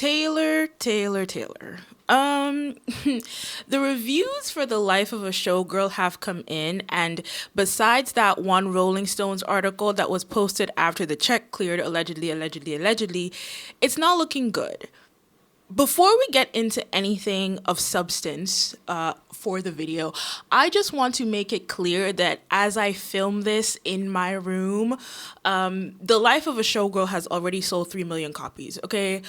Taylor. Um, the reviews for The Life of a Showgirl have come in, and besides that one Rolling Stones article that was posted after the check cleared, allegedly, it's not looking good. Before we get into anything of substance for the video, I just want to make it clear that as I film this in my room, The Life of a Showgirl has already sold 3 million copies, okay?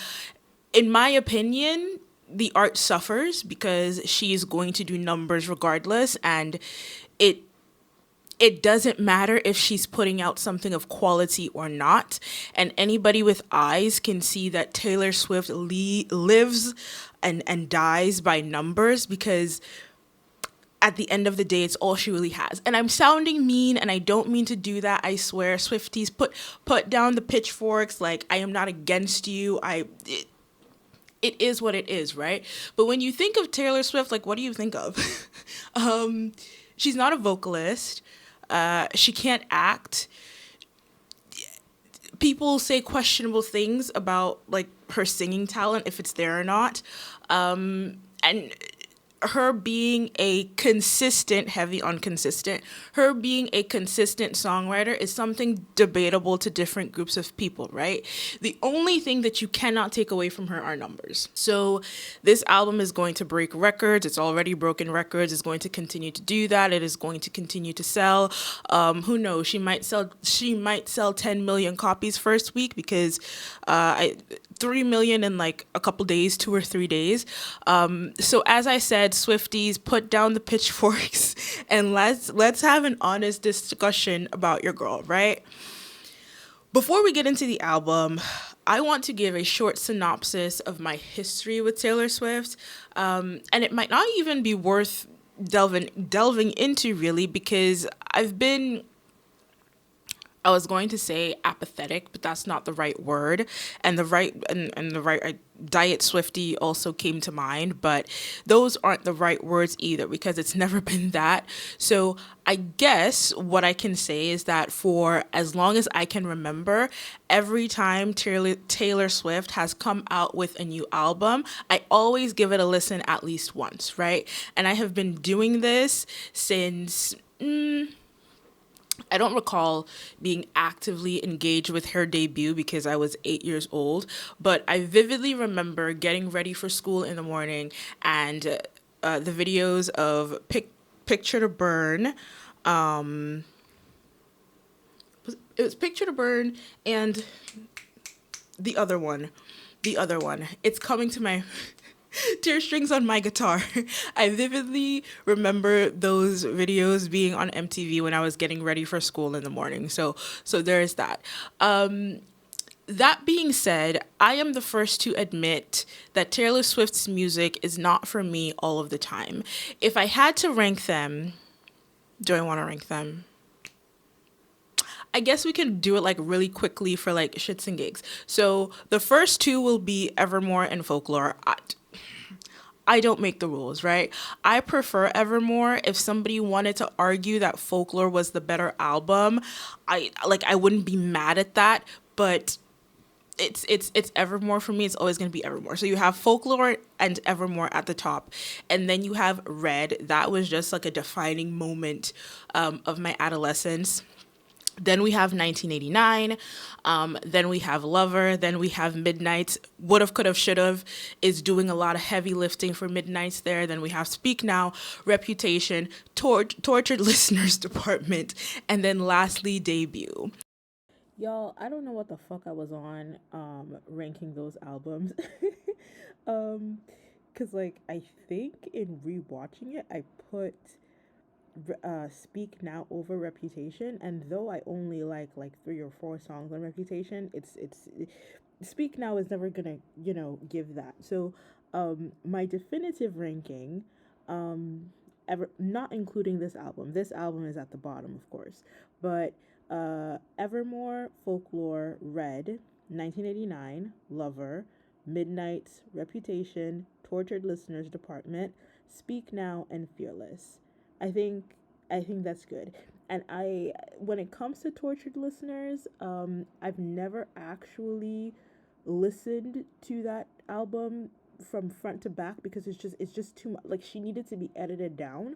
In my opinion, the art suffers because she is going to do numbers regardless, and it it doesn't matter if she's putting out something of quality or not. And anybody with eyes can see that Taylor Swift lives and dies by numbers, because at the end of the day, it's all she really has. And I'm sounding mean, and I don't mean to do that. I swear, Swifties, put down the pitchforks. Like, I am not against you. It is what it is, right? But when you think of Taylor Swift, like, what do you think of? She's not a vocalist. She can't act. People say questionable things about, like, her singing talent, if it's there or not. And her being a consistent, heavy on consistent, her being a consistent songwriter is something debatable to different groups of people, right? The only thing that you cannot take away from her are numbers. So this album is going to break records. It's already broken records. It's going to continue to do that. It is going to continue to sell. Who knows? She might sell 10 million copies first week, because 3 million in like a couple days, 2 or 3 days. So as I said, Swifties, put down the pitchforks and let's have an honest discussion about your girl, right? Before we get into the album, I want to give a short synopsis of my history with Taylor Swift. And it might not even be worth delving into, really, because I was going to say apathetic, but that's not the right word. And the right Diet Swiftie also came to mind, but those aren't the right words either, because it's never been that. So I guess what I can say is that for as long as I can remember, every time Taylor Swift has come out with a new album, I always give it a listen at least once, right? And I have been doing this since... I don't recall being actively engaged with her debut because I was 8 years old, but I vividly remember getting ready for school in the morning, and the videos of Picture to Burn. It was Picture to Burn and the other one. It's coming to my... Tear strings on my guitar. I vividly remember those videos being on MTV when I was getting ready for school in the morning. So there's that. That being said, I am the first to admit that Taylor Swift's music is not for me all of the time. If I had to rank them, do I want to rank them? I guess we can do it like really quickly for like shits and gigs. So the first two will be Evermore and Folklore. I don't make the rules, right? I prefer Evermore. If somebody wanted to argue that Folklore was the better album, I wouldn't be mad at that, but it's Evermore for me. It's always going to be Evermore. So you have Folklore and Evermore at the top, and then you have Red. That was just like a defining moment of my adolescence. Then we have 1989, then we have Lover, then we have Midnights. Would've, could've, should've is doing a lot of heavy lifting for Midnights there. Then we have Speak Now, Reputation, Tortured Listeners Department, and then lastly, Debut. Y'all, I don't know what the fuck I was on ranking those albums. Because like, I think in rewatching it, I put... Speak Now over Reputation, and though I only like 3 or 4 songs on Reputation, it's Speak Now is never gonna give that. So my definitive ranking, ever not including this album is at the bottom, of course, but Evermore, Folklore, Red, 1989, Lover, Midnights, Reputation, Tortured Listeners Department, Speak Now, and Fearless. I think that's good. And when it comes to Tortured Listeners, I've never actually listened to that album from front to back because it's just too much. Like, she needed to be edited down.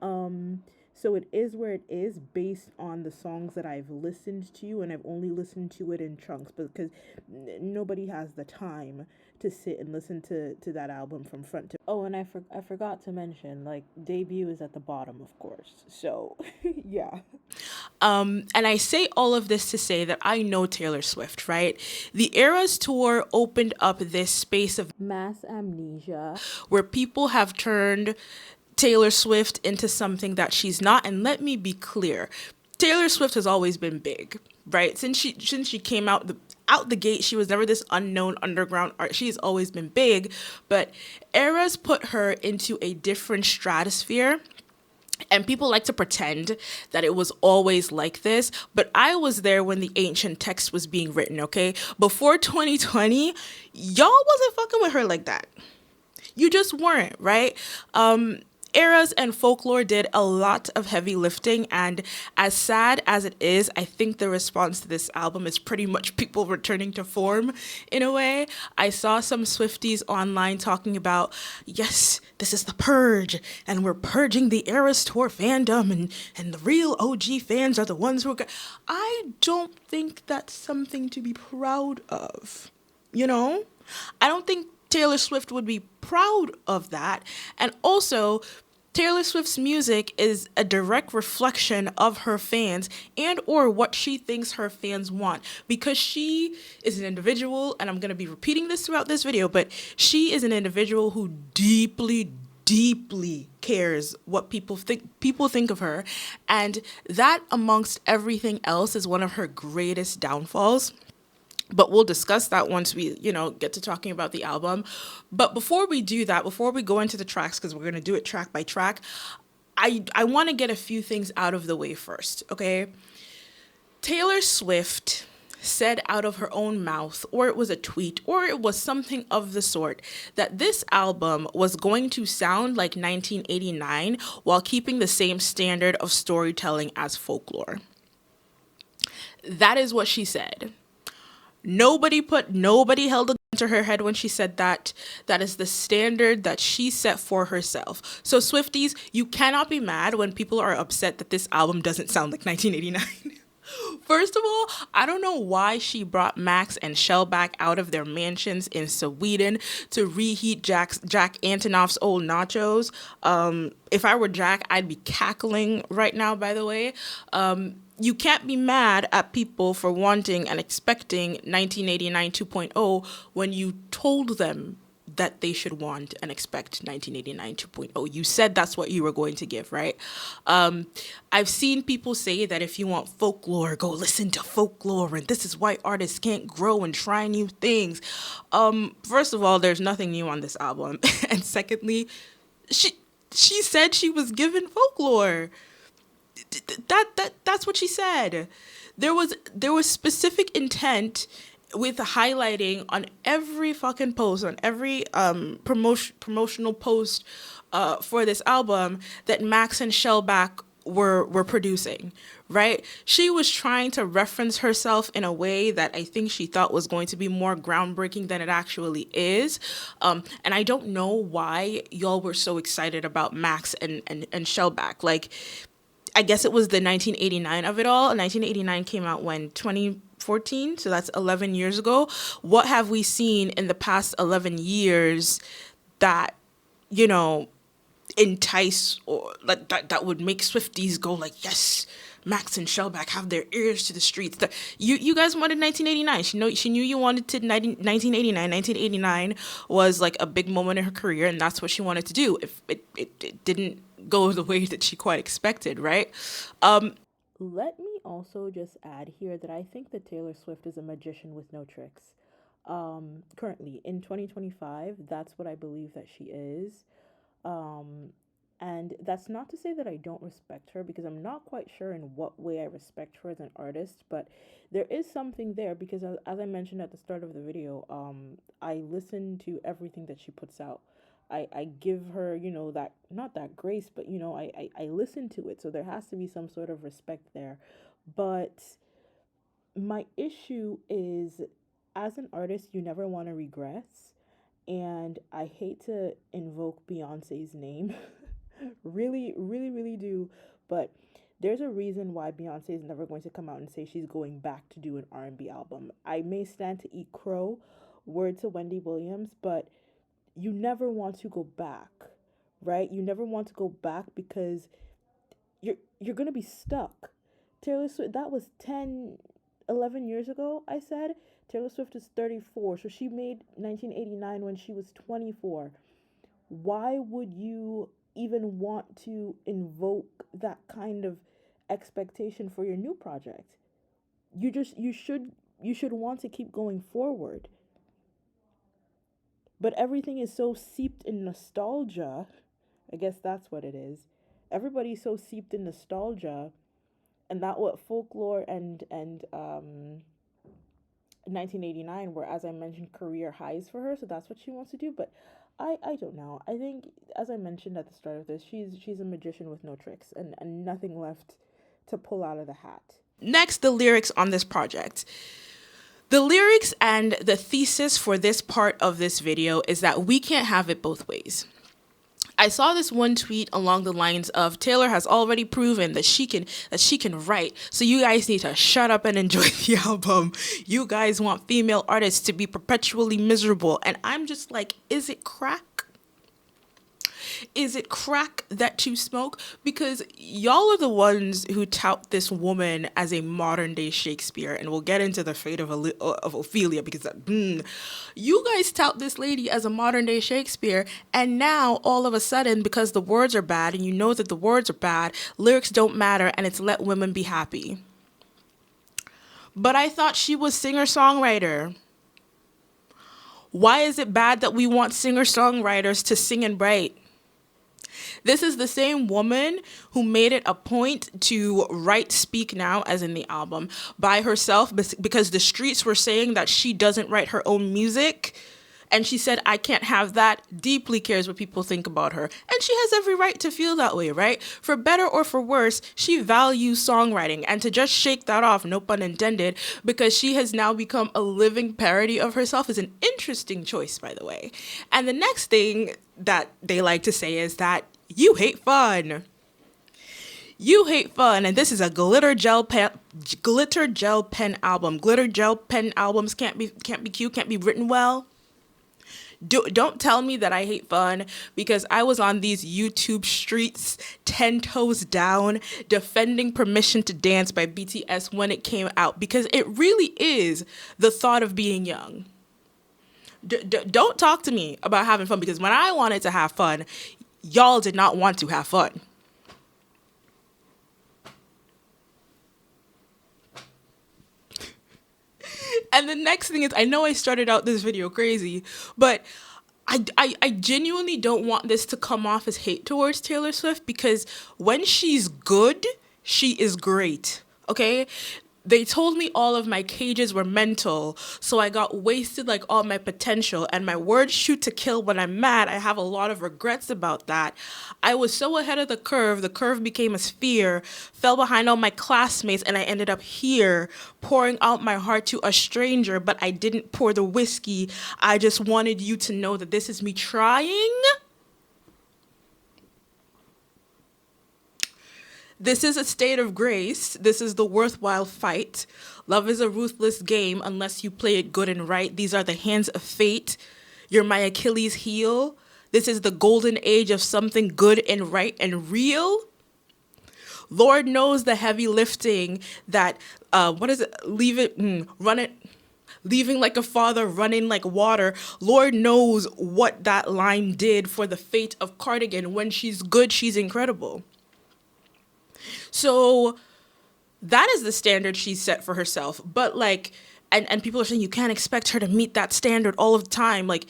Um so it is where it is based on the songs that I've listened to, and I've only listened to it in chunks because nobody has the time to sit and listen to that album from front to. Oh, and I forgot to mention, like, debut is at the bottom, of course. So, yeah. And I say all of this to say that I know Taylor Swift, right? The Eras Tour opened up this space of Mass amnesia. where people have turned Taylor Swift into something that she's not. And let me be clear, Taylor Swift has always been big, right? Since she came out the gate, she was never this unknown underground art. She's always been big, but Eras put her into a different stratosphere. And people like to pretend that it was always like this, but I was there when the ancient text was being written, okay? Before 2020, y'all wasn't fucking with her like that. You just weren't, right? Eras and Folklore did a lot of heavy lifting, and as sad as it is, I think the response to this album is pretty much people returning to form in a way. I saw some Swifties online talking about, yes, this is the purge, and we're purging the Eras Tour fandom, and the real OG fans are the ones who are. I don't think that's something to be proud of, you know? I don't think Taylor Swift would be proud of that. And also, Taylor Swift's music is a direct reflection of her fans and or what she thinks her fans want, because she is an individual, and I'm going to be repeating this throughout this video, but she is an individual who deeply cares what people think of her, and that amongst everything else is one of her greatest downfalls. But we'll discuss that once we, get to talking about the album. But before we do that, before we go into the tracks, because we're going to do it track by track, I want to get a few things out of the way first, okay? Taylor Swift said out of her own mouth, or it was a tweet, or it was something of the sort, that this album was going to sound like 1989 while keeping the same standard of storytelling as Folklore. That is what she said. Nobody held a gun to her head when she said that. That is the standard that she set for herself. So Swifties, you cannot be mad when people are upset that this album doesn't sound like 1989. First of all, I don't know why she brought Max and Shellback out of their mansions in Sweden to reheat Jack Antonoff's old nachos. If I were Jack, I'd be cackling right now, by the way. You can't be mad at people for wanting and expecting 1989 2.0 when you told them that they should want and expect 1989 2.0. You said that's what you were going to give, right? I've seen people say that if you want folklore, go listen to Folklore, and this is why artists can't grow and try new things. First of all, there's nothing new on this album. And secondly, she said she was given Folklore. That's what she said. There was specific intent with highlighting on every fucking post, on every promotional post for this album that Max and Shellback were producing, right? She was trying to reference herself in a way that I think she thought was going to be more groundbreaking than it actually is. And I don't know why y'all were so excited about Max and Shellback. Like, I guess it was the 1989 of it all. 1989 came out when? 2014? So that's 11 years ago. What have we seen in the past 11 years that, entice or that would make Swifties go like, yes, Max and Shellback have their ears to the streets. You guys wanted 1989. She knew you wanted to 1989. 1989 was like a big moment in her career, and that's what she wanted to do. If it didn't go the way that she quite expected, right? Let me also just add here that I think that Taylor Swift is a magician with no tricks. Currently, in 2025, that's what I believe that she is. Um, and that's not to say that I don't respect her, because I'm not quite sure in what way I respect her as an artist, but there is something there because, as I mentioned at the start of the video, I listen to everything that she puts out. I give her, that, not that grace, but, I listen to it. So there has to be some sort of respect there. But my issue is as an artist, you never want to regress. And I hate to invoke Beyonce's name, really, really, really do. But there's a reason why Beyonce is never going to come out and say she's going back to do an R&B album. I may stand to eat crow, word to Wendy Williams, but you never want to go back, right? You never want to go back because you're going to be stuck. Taylor Swift, that was 10, 11 years ago, I said. Taylor Swift is 34, so she made 1989 when she was 24. Why would you even want to invoke that kind of expectation for your new project? You should want to keep going forward. But everything is so seeped in nostalgia. I guess that's what it is. Everybody's so seeped in nostalgia, and that what folklore and 1989 were, as I mentioned, career highs for her, so that's what she wants to do. But I don't know. I think, as I mentioned at the start of this, she's a magician with no tricks and nothing left to pull out of the hat. Next, the lyrics on this project. The lyrics and the thesis for this part of this video is that we can't have it both ways. I saw this one tweet along the lines of Taylor has already proven that she can write, so you guys need to shut up and enjoy the album. You guys want female artists to be perpetually miserable, and I'm just like, is it crack? Is it crack that you smoke? Because y'all are the ones who tout this woman as a modern day Shakespeare, and we'll get into the fate of Ophelia because you guys tout this lady as a modern day Shakespeare, and now all of a sudden, because the words are bad and you know that the words are bad, lyrics don't matter and it's let women be happy. But I thought she was singer-songwriter. Why is it bad that we want singer-songwriters to sing and write? This is the same woman who made it a point to write Speak Now, as in the album, by herself because the streets were saying that she doesn't write her own music. And she said, I can't have that, deeply cares what people think about her. And she has every right to feel that way, right? For better or for worse, she values songwriting. And to just shake that off, no pun intended, because she has now become a living parody of herself is an interesting choice, by the way. And the next thing that they like to say is that you hate fun. You hate fun, and this is a glitter gel pen album. Glitter gel pen albums can't be cute, can't be written well. Don't tell me that I hate fun, because I was on these YouTube streets 10 toes down defending Permission to Dance by BTS when it came out, because it really is the thought of being young. Don't talk to me about having fun, because when I wanted to have fun, y'all did not want to have fun. And the next thing is, I know I started out this video crazy, but I genuinely don't want this to come off as hate towards Taylor Swift, because when she's good, she is great, okay? They told me all of my cages were mental, so I got wasted like all my potential, and my words shoot to kill when I'm mad. I have a lot of regrets about that. I was so ahead of the curve became a sphere, fell behind all my classmates, and I ended up here, pouring out my heart to a stranger, but I didn't pour the whiskey. I just wanted you to know that this is me trying. This is a state of grace. This is the worthwhile fight. Love is a ruthless game unless you play it good and right. These are the hands of fate. You're my Achilles heel. This is the golden age of something good and right and real. Lord knows the heavy lifting that, run it. Leaving like a father, running like water. Lord knows what that line did for the fate of Cardigan. When she's good, she's incredible. So that is the standard she set for herself. But and people are saying you can't expect her to meet that standard all of the time. Like,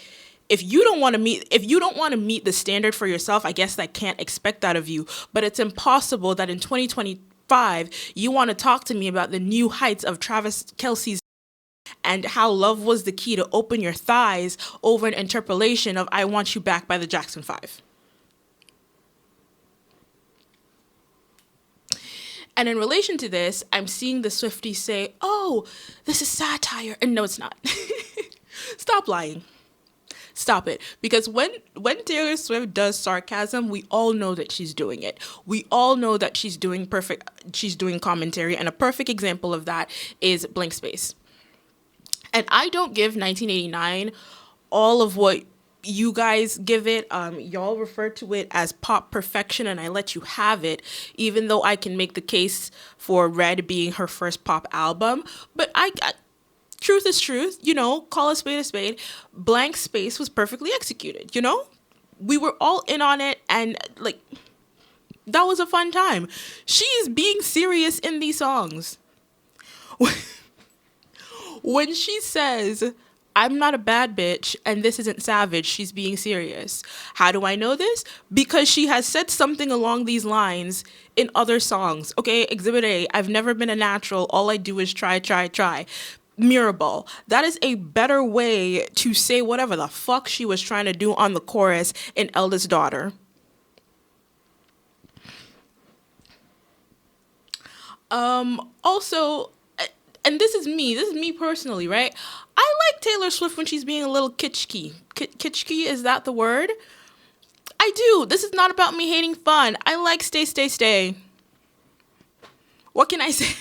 if you don't want to meet the standard for yourself, I guess I can't expect that of you. But it's impossible that in 2025 you want to talk to me about the new heights of Travis Kelce's and how love was the key to open your thighs over an interpolation of I Want You Back by the Jackson 5. And in relation to this, I'm seeing the Swifties say, oh, this is satire. And no, it's not. Stop lying. Stop it. Because when Taylor Swift does sarcasm, we all know that she's doing it. We all know that she's doing commentary. And a perfect example of that is Blank Space. And I don't give 1989 all of what you guys give it. Y'all refer to it as pop perfection, and I let you have it, even though I can make the case for Red being her first pop album. But truth is truth, call a spade a spade. Blank Space was perfectly executed, We were all in on it, and that was a fun time. She is being serious in these songs. When she says, I'm not a bad bitch and this isn't savage, she's being serious. How do I know this? Because she has said something along these lines in other songs. Okay, Exhibit A, I've never been a natural. All I do is try. Mirrorball. That is a better way to say whatever the fuck she was trying to do on the chorus in Eldest Daughter. Also, and this is me personally, right? I like Taylor Swift when she's being a little kitschy. Kitschy, is that the word? I do. This is not about me hating fun. I like stay. What can I say?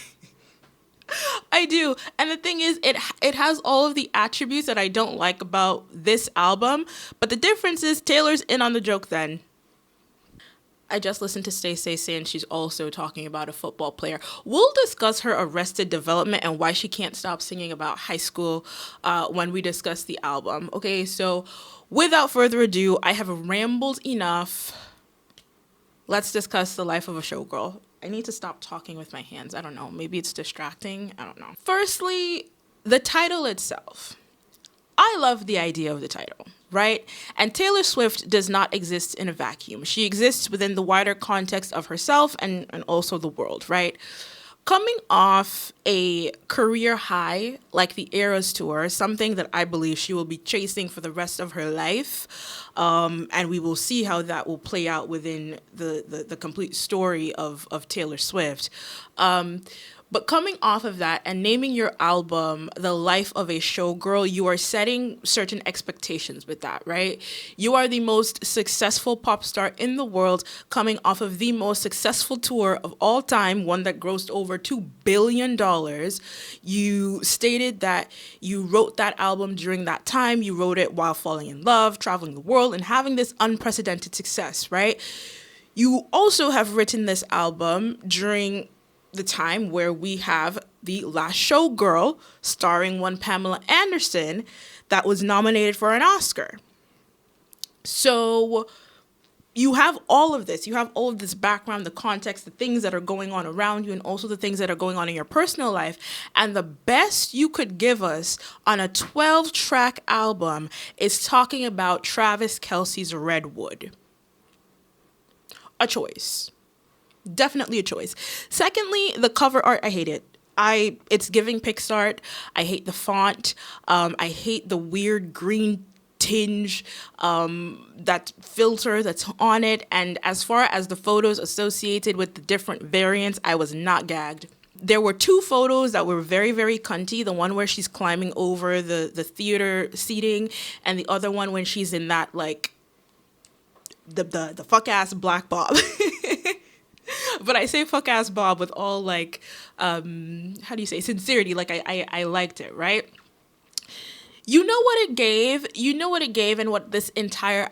I do. And the thing is, it has all of the attributes that I don't like about this album. But the difference is Taylor's in on the joke then. I just listened to Stay, and she's also talking about a football player. We'll discuss her Arrested Development and why she can't stop singing about high school when we discuss the album. Okay, so without further ado, I have rambled enough. Let's discuss the life of a showgirl. I need to stop talking with my hands. I don't know. Maybe it's distracting. I don't know. Firstly, the title itself. I love the idea of the title, right? And Taylor Swift does not exist in a vacuum. She exists within the wider context of herself and also the world, right? Coming off a career high like the Eras Tour, something that I believe she will be chasing for the rest of her life, and we will see how that will play out within the complete story of Taylor Swift. But coming off of that and naming your album The Life of a Showgirl, you are setting certain expectations with that, right? You are the most successful pop star in the world coming off of the most successful tour of all time, one that grossed over $2 billion. You stated that you wrote that album during that time. You wrote it while falling in love, traveling the world, and having this unprecedented success, right? You also have written this album during the time where we have The Last Showgirl, starring one Pamela Anderson, that was nominated for an Oscar. So you have all of this. You have all of this background, the context, the things that are going on around you, and also the things that are going on in your personal life. And the best you could give us on a 12-track album is talking about Travis Kelce's Redwood. A choice. Definitely a choice. Secondly, the cover art, I hate it. It's giving PixArt. I hate the font. I hate the weird green tinge, that filter that's on it. And as far as the photos associated with the different variants, I was not gagged. There were two photos that were very, very cunty. The one where she's climbing over the theater seating, and the other one when she's in that, the fuck-ass black bob. But I say fuck ass Bob with all how do you say, sincerity. I liked it, right? You know what it gave and what this entire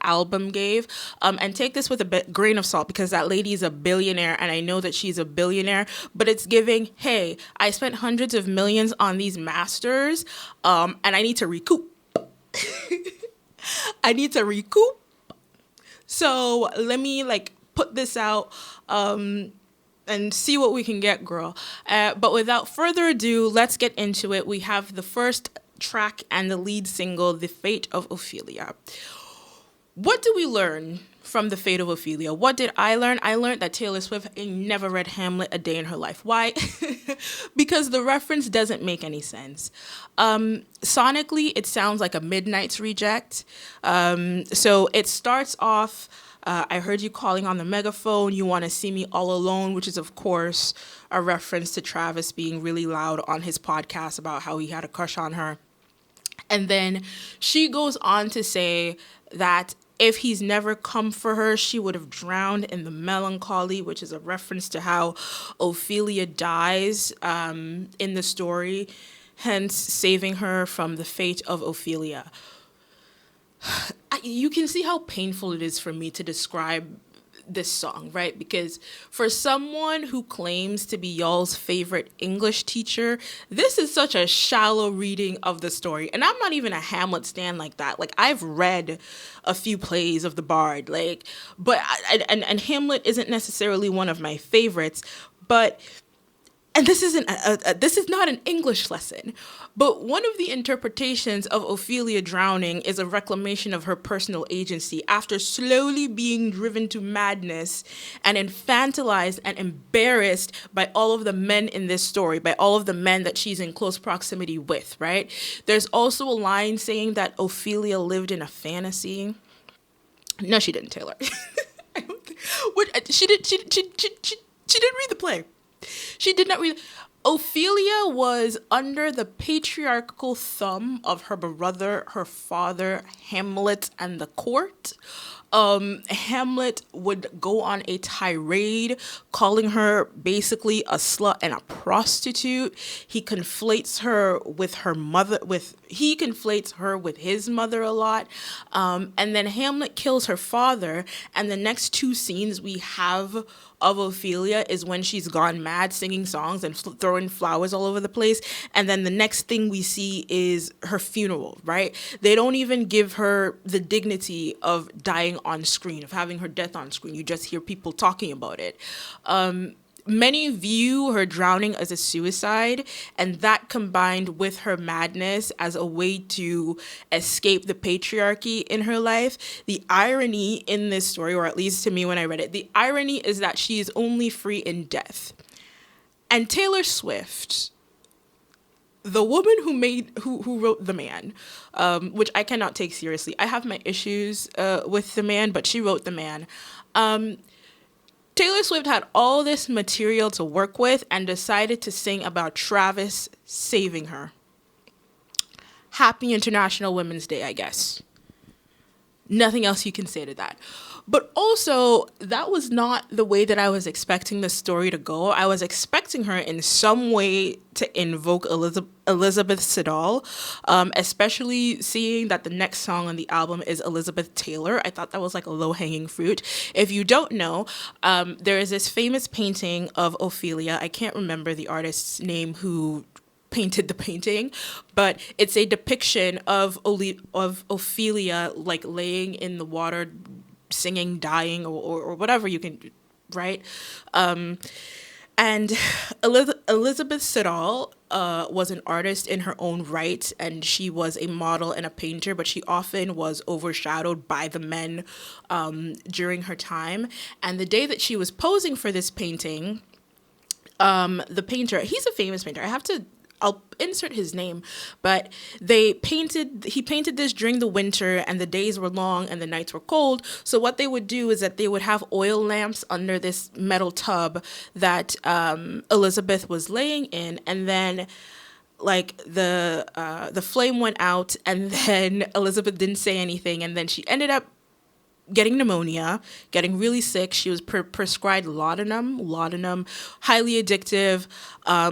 album gave. And take this with a grain of salt, because that lady is a billionaire and I know that she's a billionaire, but it's giving, hey, I spent hundreds of millions on these masters, and I need to recoup. So let me put this out and see what we can get, girl. But without further ado, let's get into it. We have the first track and the lead single, The Fate of Ophelia. What do we learn from The Fate of Ophelia? What did I learn? I learned that Taylor Swift ain't never read Hamlet a day in her life. Why? Because the reference doesn't make any sense. Sonically, it sounds like a Midnight's reject. So it starts off I heard you calling on the megaphone. You want to see me all alone, which is, of course, a reference to Travis being really loud on his podcast about how he had a crush on her. And then she goes on to say that if he's never come for her, she would have drowned in the melancholy, which is a reference to how Ophelia dies in the story, hence saving her from the fate of Ophelia. You can see how painful it is for me to describe this song, right? Because for someone who claims to be y'all's favorite English teacher, this is such a shallow reading of the story. And I'm not even a Hamlet stan like that. Like, I've read a few plays of the Bard, like, but and Hamlet isn't necessarily one of my favorites, but. And this isn't this is not an English lesson, but one of the interpretations of Ophelia drowning is a reclamation of her personal agency after slowly being driven to madness and infantilized and embarrassed by all of the men in this story, by all of the men that she's in close proximity with, right? There's also a line saying that Ophelia lived in a fantasy. No, she didn't, Taylor. I don't think, she didn't read the play. She did not read. Ophelia was under the patriarchal thumb of her brother, her father, Hamlet, and the court. Hamlet would go on a tirade calling her basically a slut and a prostitute. He conflates her with her mother, he conflates her with his mother a lot. And then Hamlet kills her father, and the next two scenes we have of Ophelia is when she's gone mad singing songs and throwing flowers all over the place. And then the next thing we see is her funeral, right? They don't even give her the dignity of dying on screen, of having her death on screen. You just hear people talking about it. Many view her drowning as a suicide, and that combined with her madness as a way to escape the patriarchy in her life. The irony in this story, or at least to me when I read it, the irony is that she is only free in death. And Taylor Swift, the woman who wrote The Man, which I cannot take seriously. I have my issues with The Man, but she wrote The Man. Taylor Swift had all this material to work with and decided to sing about Travis saving her. Happy International Women's Day, I guess. Nothing else you can say to that. But also, that was not the way that I was expecting the story to go. I was expecting her in some way to invoke Elizabeth Siddall, especially seeing that the next song on the album is Elizabeth Taylor. I thought that was like a low-hanging fruit. If you don't know, there is this famous painting of Ophelia. I can't remember the artist's name who painted the painting, but it's a depiction of Ophelia like laying in the water, singing, dying, or whatever you can, right? And Elizabeth Siddall was an artist in her own right, and she was a model and a painter, but she often was overshadowed by the men during her time. And the day that she was posing for this painting, the painter, he's a famous painter. I'll insert his name, but he painted this during the winter, and the days were long and the nights were cold. So what they would do is that they would have oil lamps under this metal tub that Elizabeth was laying in, and then like the flame went out, and then Elizabeth didn't say anything, and then she ended up getting pneumonia, getting really sick. She was prescribed laudanum, highly addictive.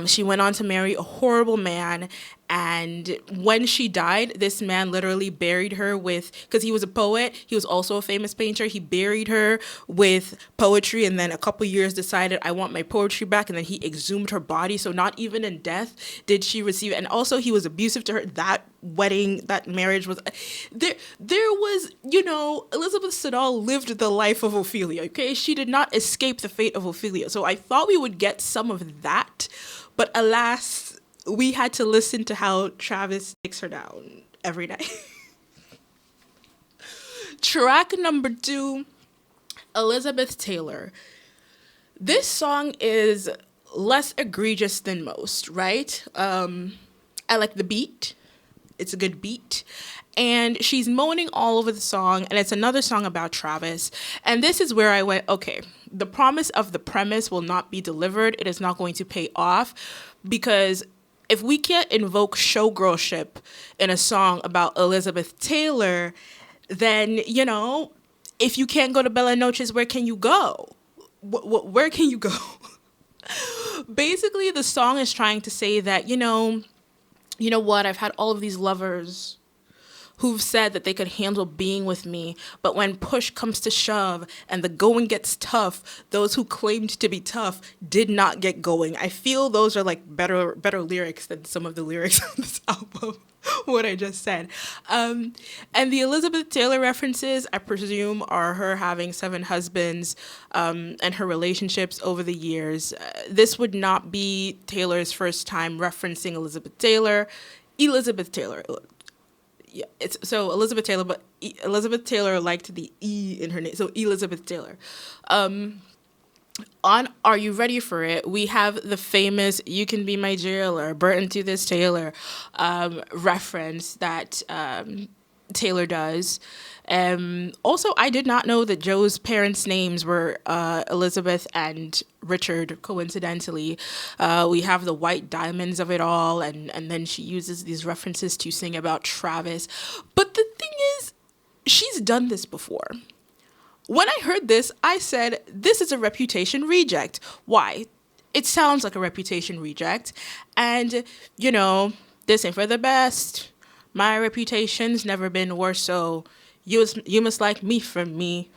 She went on to marry a horrible man. And when she died, this man literally buried her because he was a poet, he was also a famous painter, he buried her with poetry, and then a couple years decided, I want my poetry back, and then he exhumed her body. So not even in death did she receive it. And also he was abusive to her. That wedding, that marriage was, there was, Elizabeth Siddall lived the life of Ophelia, okay? She did not escape the fate of Ophelia. So I thought we would get some of that, but alas, we had to listen to how Travis takes her down every night. Track number 2, Elizabeth Taylor. This song is less egregious than most, right? I like the beat. it's a good beat. And she's moaning all over the song, and it's another song about Travis. And this is where I went, okay, the promise of the premise will not be delivered. It is not going to pay off, because if we can't invoke showgirlship in a song about Elizabeth Taylor, then, you know, if you can't go to Bella Noches, where can you go? Where can you go? Basically, the song is trying to say that, you know what, I've had all of these lovers who've said that they could handle being with me, but when push comes to shove and the going gets tough, those who claimed to be tough did not get going. I feel those are like better lyrics than some of the lyrics on this album. What I just said. And the Elizabeth Taylor references, I presume, are her having 7 husbands and her relationships over the years. This would not be Taylor's first time referencing Elizabeth Taylor. Yeah, it's so Elizabeth Taylor, but Elizabeth Taylor liked the E in her name, so Elizabeth Taylor. On Are You Ready for It, we have the famous You Can Be My Jailer, Burton to This Taylor reference that Taylor does. Also, I did not know that Joe's parents' names were Elizabeth and Richard, coincidentally. We have the white diamonds of it all, and then she uses these references to sing about Travis. But the thing is, she's done this before. When I heard this, I said, this is a Reputation reject. Why? It sounds like a Reputation reject. And, you know, this ain't for the best. My reputation's never been worse, so you must like me for me.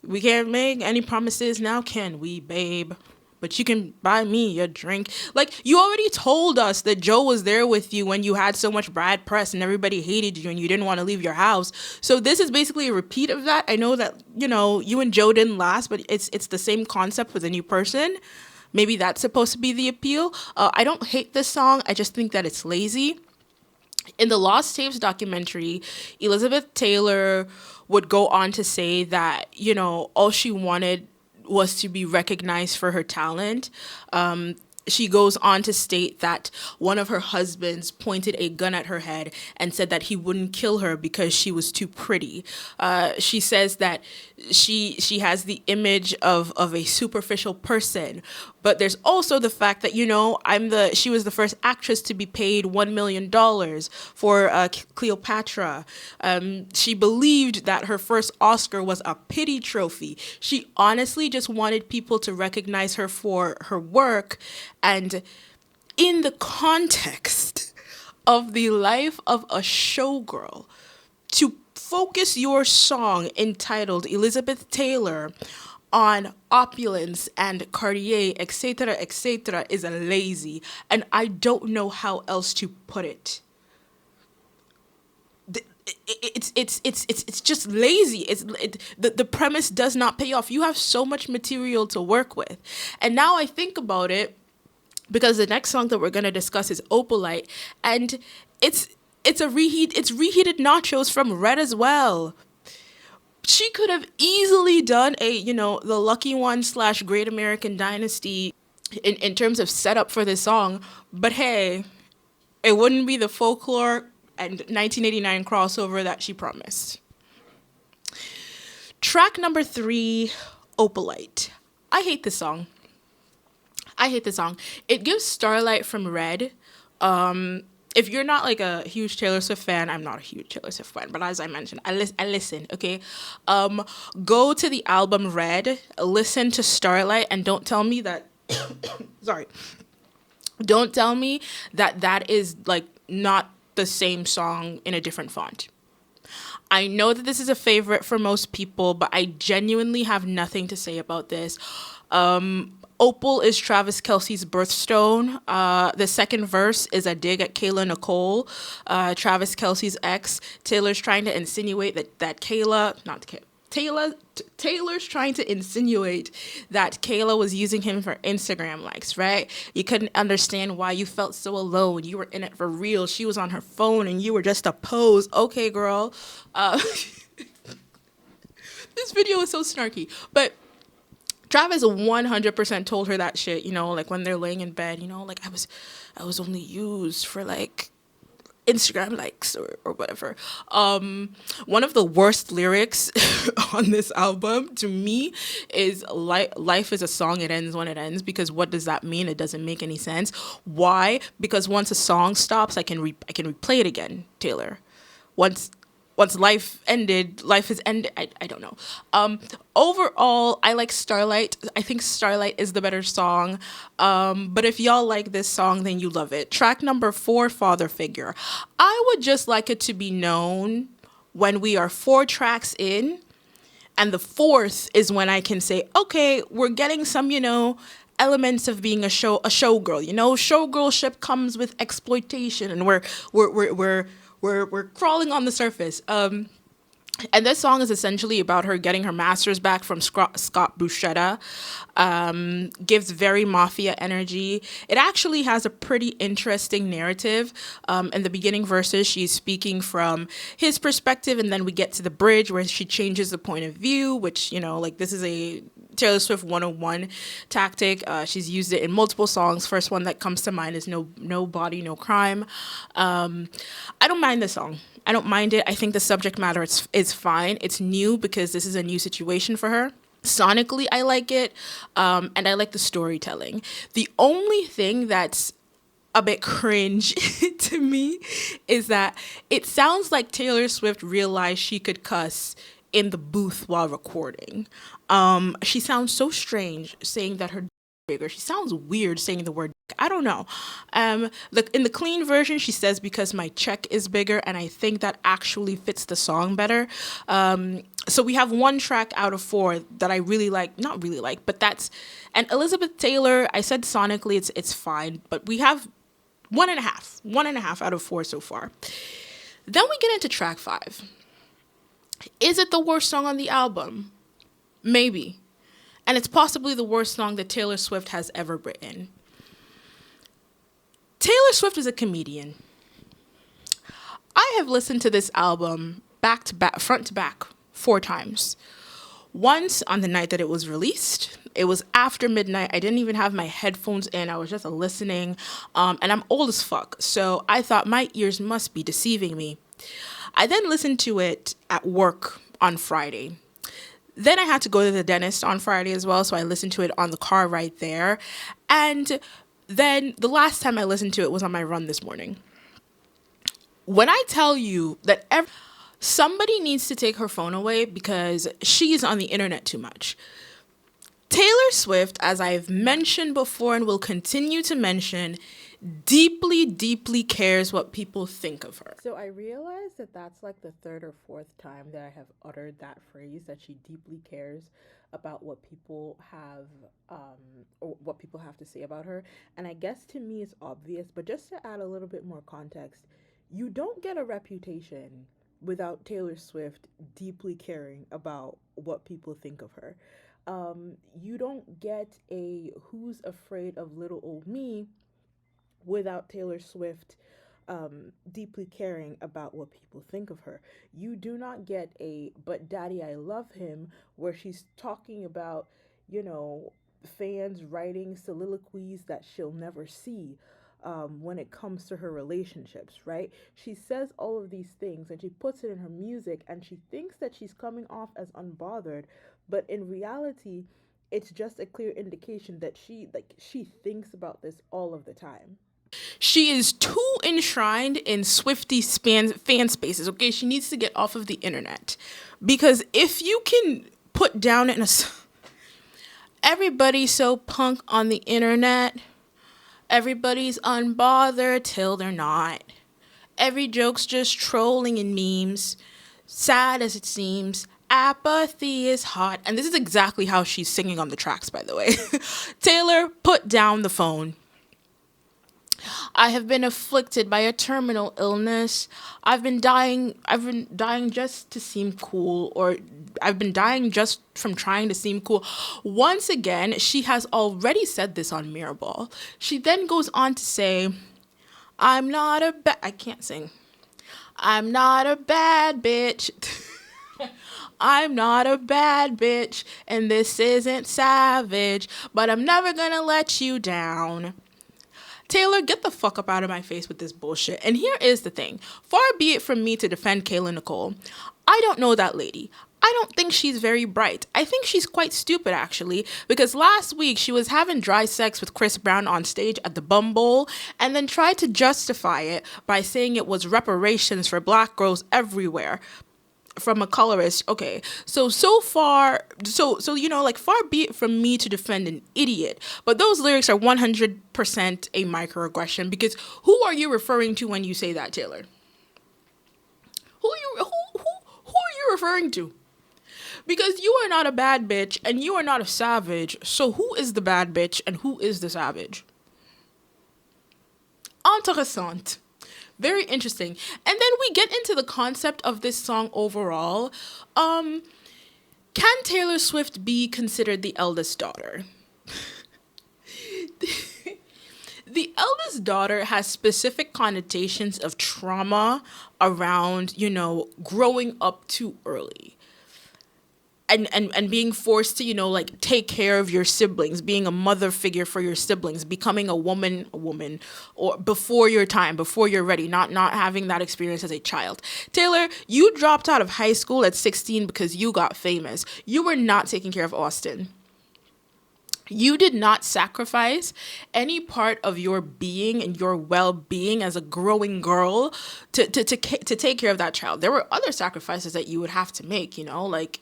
We can't make any promises now, can we, babe? But you can buy me a drink. Like, you already told us that Joe was there with you when you had so much bad press and everybody hated you and you didn't want to leave your house. So this is basically a repeat of that. I know that, you know, you and Joe didn't last, but it's the same concept with a new person. Maybe that's supposed to be the appeal. I don't hate this song. I just think that it's lazy. In the Lost Tapes documentary, Elizabeth Taylor would go on to say that, you know, all she wanted was to be recognized for her talent. She goes on to state that one of her husbands pointed a gun at her head and said that he wouldn't kill her because she was too pretty. She says that she has the image of a superficial person, but there's also the fact that, you know, she was the first actress to be paid $1 million for Cleopatra. She believed that her first Oscar was a pity trophy. She honestly just wanted people to recognize her for her work. And in the context of the life of a showgirl, to focus your song entitled Elizabeth Taylor on opulence and Cartier, etc., is lazy, and I don't know how else to put it. It's just lazy. The premise does not pay off. You have so much material to work with, and now I think about it, because the next song that we're gonna discuss is Opalite, and it's reheated nachos from Red as well. She could have easily done the Lucky One / Great American Dynasty in terms of setup for this song, but hey, it wouldn't be the Folklore and 1989 crossover that she promised. Track number 3, Opalite. I hate this song. It gives Starlight from Red. If you're not like a huge Taylor Swift fan, I'm not a huge Taylor Swift fan, but as I mentioned, I listen, okay? Go to the album Red, listen to Starlight, and don't tell me that, don't tell me that is like not the same song in a different font. I know that this is a favorite for most people, but I genuinely have nothing to say about this. Opal is Travis Kelce's birthstone. The second verse is a dig at Kayla Nicole, Travis Kelce's ex. Taylor's trying to insinuate Taylor's trying to insinuate that Kayla was using him for Instagram likes, right? You couldn't understand why you felt so alone. You were in it for real. She was on her phone and you were just a pose. Okay, girl. This video is so snarky, but Travis 100% told her that shit, like when they're laying in bed, like I was only used for like Instagram likes or whatever. One of the worst lyrics on this album to me is life is a song, it ends when it ends, because what does that mean? It doesn't make any sense. Why? Because once a song stops, I can replay it again, Taylor. Once life has ended. I don't know. Overall, I like Starlight. I think Starlight is the better song. But if y'all like this song, then you love it. Track number 4, Father Figure. I would just like it to be known when we are 4 tracks in, and the 4th is when I can say, okay, we're getting some, elements of being a showgirl. Showgirlship comes with exploitation, and we're crawling on the surface. And this song is essentially about her getting her master's back from Scott Buscetta. Gives very mafia energy. It actually has a pretty interesting narrative. In the beginning verses, she's speaking from his perspective, and then we get to the bridge where she changes the point of view, which, this is a Taylor Swift 101 tactic. She's used it in multiple songs. First one that comes to mind is No Body, No Crime. I don't mind this song. I don't mind it. I think the subject matter is fine. It's new because this is a new situation for her. Sonically, I like it, and I like the storytelling. The only thing that's a bit cringe to me is that it sounds like Taylor Swift realized she could cuss in the booth while recording. She sounds so strange saying that her bigger. She sounds weird saying the word. I don't know. In the clean version, she says because my check is bigger, and I think that actually fits the song better. So we have 1 track out of 4 that I really like, not really like, but that's, and Elizabeth Taylor, I said sonically it's fine, but we have 1.5 out of 4 so far. Then we get into track 5. Is it the worst song on the album? Maybe. And it's possibly the worst song that Taylor Swift has ever written. Taylor Swift is a comedian. I have listened to this album back to back, front to back, 4 times. Once on the night that it was released. It was after midnight. I didn't even have my headphones in. I was just listening. And I'm old as fuck. So I thought my ears must be deceiving me. I then listened to it at work on Friday. Then I had to go to the dentist on Friday as well, so I listened to it on the car right there. And then the last time I listened to it was on my run this morning. When I tell you that somebody needs to take her phone away because she's on the internet too much. Taylor Swift, as I've mentioned before and will continue to mention, deeply, deeply cares what people think of her. So I realized that that's like the 3rd or 4th time that I have uttered that phrase, that she deeply cares about what people have or what people have to say about her. And I guess to me it's obvious, but just to add a little bit more context, you don't get a reputation without Taylor Swift deeply caring about what people think of her. You don't get a Who's Afraid of Little Old Me without Taylor Swift deeply caring about what people think of her. You do not get a But Daddy, I Love Him, where she's talking about, fans writing soliloquies that she'll never see when it comes to her relationships, right? She says all of these things and she puts it in her music, and she thinks that she's coming off as unbothered, but in reality, it's just a clear indication that she thinks about this all of the time. She is too enshrined in Swiftie fan spaces, okay? She needs to get off of the internet. Because if you can put down everybody's so punk on the internet, everybody's unbothered till they're not. Every joke's just trolling and memes. Sad as it seems, apathy is hot. And this is exactly how she's singing on the tracks, by the way. Taylor, put down the phone. I have been afflicted by a terminal illness. I've been dying just to seem cool, or I've been dying just from trying to seem cool. Once again, she has already said this on Mirrorball. She then goes on to say, I can't sing. I'm not a bad bitch. I'm not a bad bitch, and this isn't savage, but I'm never gonna let you down. Taylor, get the fuck up out of my face with this bullshit. And here is the thing. Far be it from me to defend Kayla Nicole. I don't know that lady. I don't think she's very bright. I think she's quite stupid, actually, because last week she was having dry sex with Chris Brown on stage at the Bum Bowl and then tried to justify it by saying it was reparations for black girls everywhere from a colorist. Okay, so far, like, far be it from me to defend an idiot, but those lyrics are 100% a microaggression, because who are you referring to when you say that, Taylor? Who are you referring to? Because you are not a bad bitch and you are not a savage. So who is the bad bitch and who is the savage? Intéressant. Very interesting. And then we get into the concept of this song overall. Can Taylor Swift be considered the eldest daughter? The eldest daughter has specific connotations of trauma around, growing up too early. And being forced to, like, take care of your siblings, being a mother figure for your siblings, becoming a woman, or before your time, before you're ready, not having that experience as a child. Taylor, you dropped out of high school at 16 because you got famous. You were not taking care of Austin. You did not sacrifice any part of your being and your well-being as a growing girl to take care of that child. There were other sacrifices that you would have to make, like,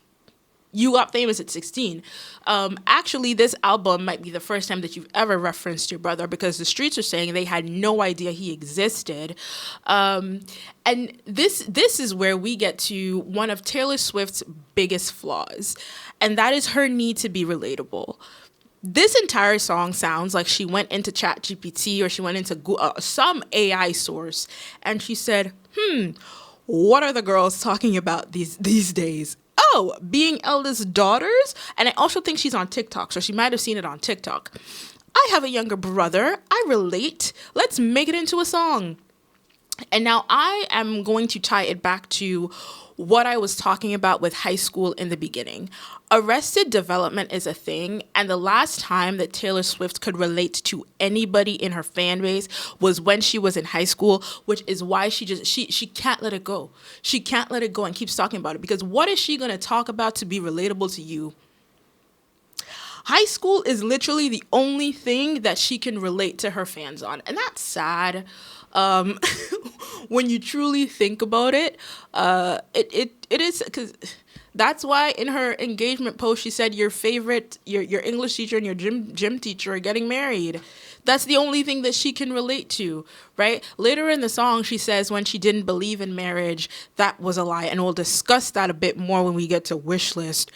you got famous at 16. Actually, this album might be the first time that you've ever referenced your brother, because the streets are saying they had no idea he existed. And this is where we get to one of Taylor Swift's biggest flaws, and that is her need to be relatable. This entire song sounds like she went into ChatGPT or she went into some AI source and she said, what are the girls talking about these days? Oh, being eldest daughters? And I also think she's on TikTok, so she might have seen it on TikTok. I have a younger brother. I relate. Let's make it into a song. And now I am going to tie it back to what I was talking about with high school in the beginning. Arrested development is a thing, and the last time that Taylor Swift could relate to anybody in her fan base was when she was in high school, which is why she can't let it go. She can't let it go and keeps talking about it, because what is she going to talk about to be relatable to you? High school is literally the only thing that she can relate to her fans on, and that's sad. When you truly think about it, it is, because that's why in her engagement post she said your English teacher and your gym teacher are getting married. That's the only thing that she can relate to, right? Later in the song, she says when she didn't believe in marriage, that was a lie, and we'll discuss that a bit more when we get to Wishlist.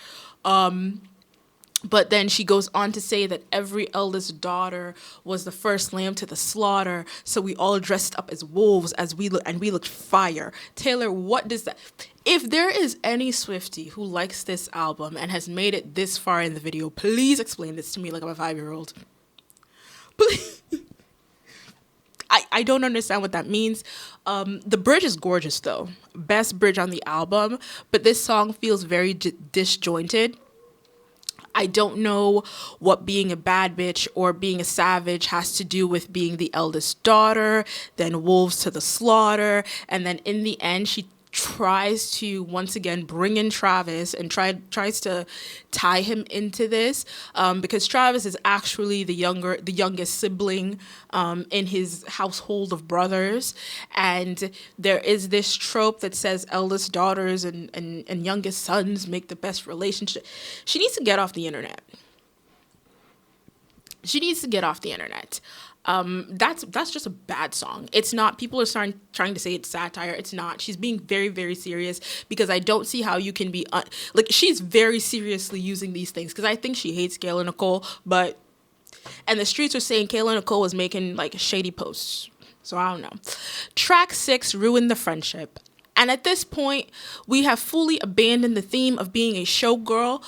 But then she goes on to say that every eldest daughter was the first lamb to the slaughter. So we all dressed up as wolves we looked fire. Taylor, what does that... If there is any Swiftie who likes this album and has made it this far in the video, please explain this to me like I'm a 5-year-old. Please. I don't understand what that means. The bridge is gorgeous, though. Best bridge on the album. But this song feels very disjointed. I don't know what being a bad bitch or being a savage has to do with being the eldest daughter, then wolves to the slaughter, and then in the end she tries to once again bring in Travis and tries to tie him into this, because Travis is actually the youngest sibling in his household of brothers, and there is this trope that says eldest daughters and youngest sons make the best relationship. She needs to get off the internet. That's just a bad song. It's not. People are trying to say it's satire. It's not. She's being very, very serious, because I don't see how you can be she's very seriously using these things, because I think she hates Kayla Nicole, and the streets are saying Kayla Nicole was making like shady posts. So I don't know. Track 6, Ruin the Friendship. And at this point, we have fully abandoned the theme of being a showgirl,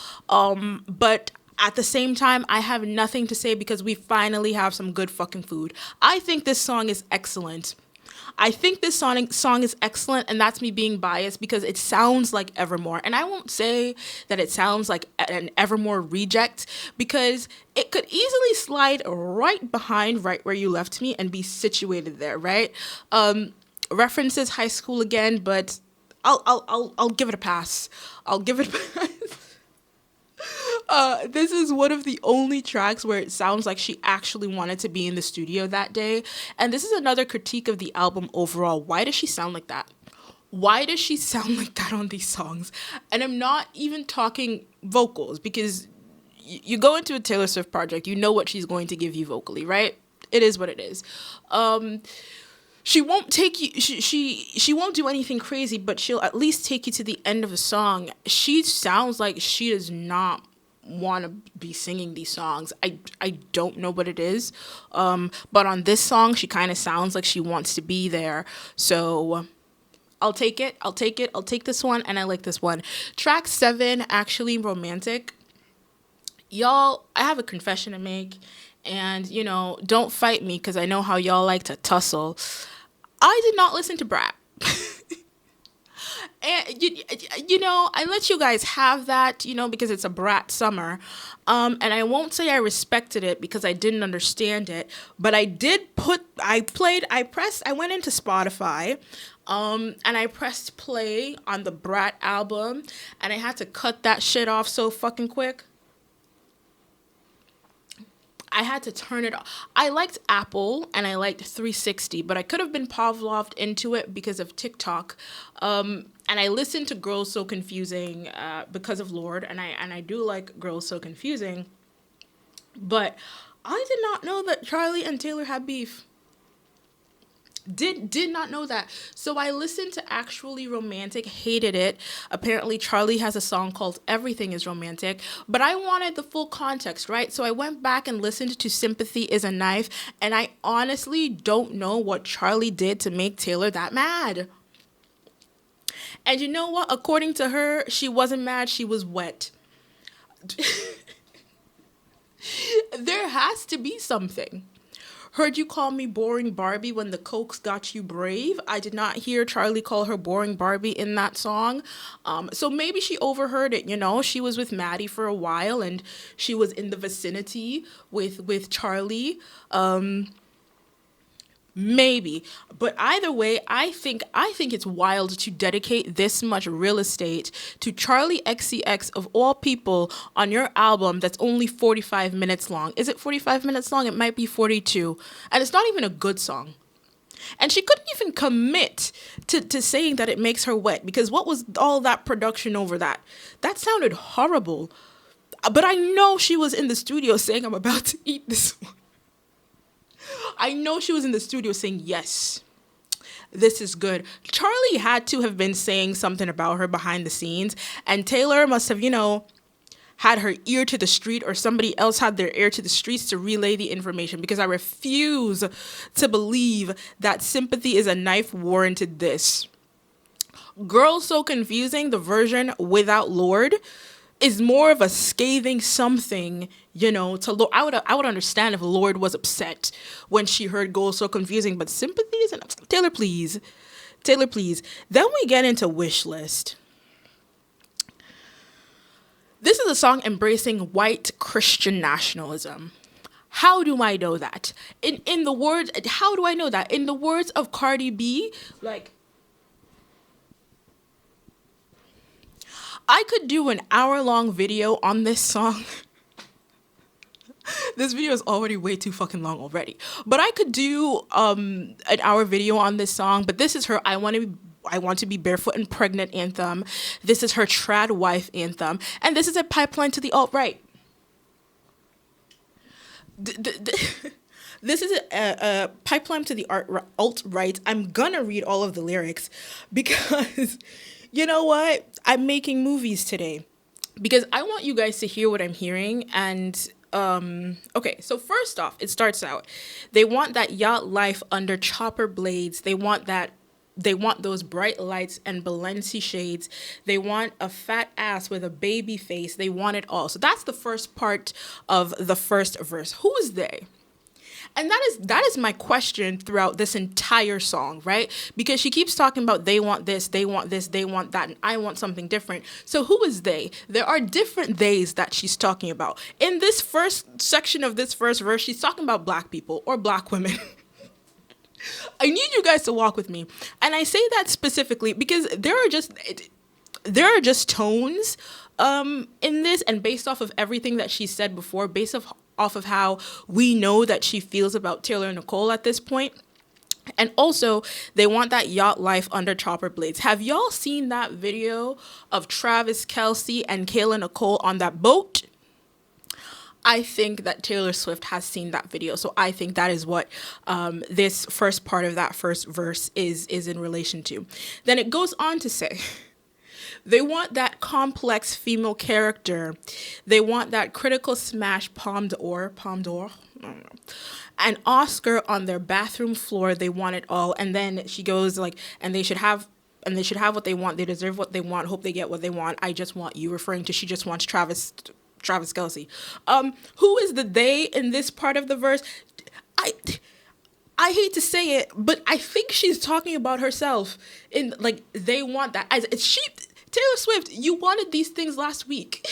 but at the same time, I have nothing to say because we finally have some good fucking food. I think this song is excellent. I think this song is excellent, and that's me being biased because it sounds like Evermore. And I won't say that it sounds like an Evermore reject because it could easily slide right behind Right Where You Left Me and be situated there, right? References high school again, but I'll give it a pass. I'll give it a pass. This is one of the only tracks where it sounds like she actually wanted to be in the studio that day. And this is another critique of the album overall. Why does she sound like that? Why does she sound like that on these songs? And I'm not even talking vocals because you go into a Taylor Swift project, you know what she's going to give you vocally, right? It is what it is. She won't take you, she won't do anything crazy, but she'll at least take you to the end of a song. She sounds like she does not want to be singing these songs. I don't know what it is. But on this song, she kind of sounds like she wants to be there. So I'll take it. I'll take this one, and I like this one. Track 7, Actually Romantic. Y'all, I have a confession to make. And, don't fight me because I know how y'all like to tussle. I did not listen to Brat. And, I let you guys have that, because it's a Brat summer. And I won't say I respected it because I didn't understand it. But I went into Spotify. And I pressed play on the Brat album. And I had to cut that shit off so fucking quick. I had to turn it off. I liked Apple and I liked 360, but I could have been Pavloved into it because of TikTok. And I listened to Girls So Confusing because of Lorde, and I do like Girls So Confusing. But I did not know that Charlie and Taylor had beef. Did not know that. So I listened to Actually Romantic, hated it. Apparently Charlie has a song called Everything Is Romantic, but I wanted the full context, right? So I went back and listened to Sympathy Is a Knife, and I honestly don't know what Charlie did to make Taylor that mad. And you know what? According to her, she wasn't mad, she was wet. There has to be something. Heard you call me boring Barbie when the cokes got you brave. I did not hear Charlie call her boring Barbie in that song. So maybe she overheard it, She was with Maddie for a while and she was in the vicinity with Charlie. Maybe. But either way, I think it's wild to dedicate this much real estate to Charlie XCX of all people on your album that's only 45 minutes long. Is it 45 minutes long? It might be 42. And it's not even a good song. And she couldn't even commit to saying that it makes her wet because what was all that production over that? That sounded horrible. But I know she was in the studio saying, I'm about to eat this one. I know she was in the studio saying, yes, this is good. Charlie had to have been saying something about her behind the scenes, and Taylor must have, had her ear to the street, or somebody else had their ear to the streets to relay the information, because I refuse to believe that Sympathy Is a Knife warranted this. Girls So Confusing, the version without Lorde, is more of a scathing something, to Lorde. I would understand if Lorde was upset when she heard Girls So Confusing, but Sympathy is an Taylor, please. Then we get into Wish List. This is a song embracing white Christian nationalism. How do I know that? How do I know that? In the words of Cardi B, I could do an hour-long video on this song. This video is already way too fucking long already. But I could do an hour video on this song. But this is her I Want to Be Barefoot and Pregnant anthem. This is her Trad Wife anthem. And this is a pipeline to the alt-right. This is a pipeline to the alt-right. I'm gonna read all of the lyrics because... You know what? I'm making movies today because I want you guys to hear what I'm hearing. And, okay, so first off, it starts out. They want that yacht life under chopper blades. They want those bright lights and Balenci shades. They want a fat ass with a baby face. They want it all. So that's the first part of the first verse. Who is they? And that is my question throughout this entire song, right? Because she keeps talking about they want this, they want this, they want that, and I want something different. So who is they? There are different theys that she's talking about. In this first section of this first verse, she's talking about black people or black women. I need you guys to walk with me. And I say that specifically because there are just tones in this, and based off of everything that she said before, based off of how we know that she feels about Taylor Nicole at this point. And also, they want that yacht life under chopper blades. Have y'all seen that video of Travis Kelce and Kayla Nicole on that boat? I think that Taylor Swift has seen that video. So I think that is what this first part of that first verse is in relation to. Then it goes on to say, they want that complex female character. They want that critical smash Palme d'Or, I don't know, an Oscar on their bathroom floor. They want it all. And then she goes like, and they should have what they want. They deserve what they want. Hope they get what they want. I just want you, referring to she just wants Travis Kelce. Who is the they in this part of the verse? I hate to say it, but I think she's talking about herself. In like, they want that. Taylor Swift, you wanted these things last week.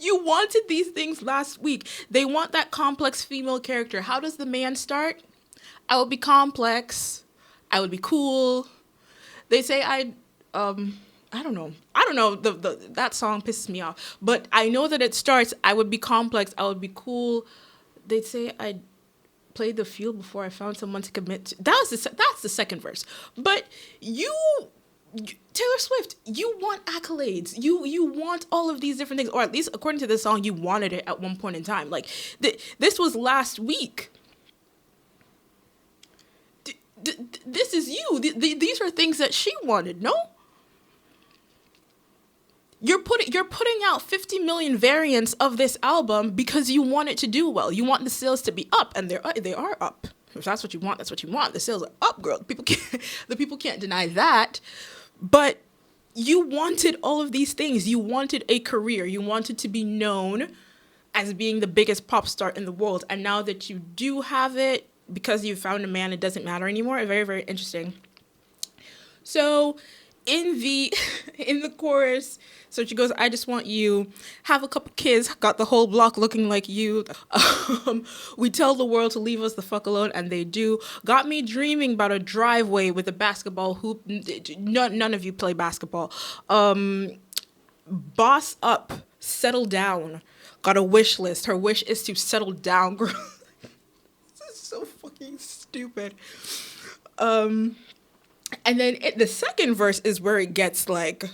You wanted these things last week. They want that complex female character. How does the man start? I would be complex. I would be cool. They say I don't know. That song pisses me off. But I know that it starts, I would be complex. I would be cool. They'd say I'd played the field before I found someone to commit to. That's the second verse. But Taylor Swift, you want accolades. You want all of these different things, or at least according to this song, you wanted it at one point in time. Like this was last week. This is you. These are things that she wanted. No, you're putting out 50 million variants of this album because you want it to do well. You want the sales to be up, and they are up. If that's what you want, that's what you want. The sales are up, girl. The people can't deny that. But you wanted all of these things. You wanted a career. You wanted to be known as being the biggest pop star in the world. And now that you do have it, because you found a man, it doesn't matter anymore. Very, very interesting. So in the chorus, so she goes, I just want you, have a couple kids, got the whole block looking like you. We tell the world to leave us the fuck alone, and they do. Got me dreaming about a driveway with a basketball hoop. None of you play basketball. Boss up, settle down. Got a wish list. Her wish is to settle down, girl. This is so fucking stupid. And then the second verse is where it gets like,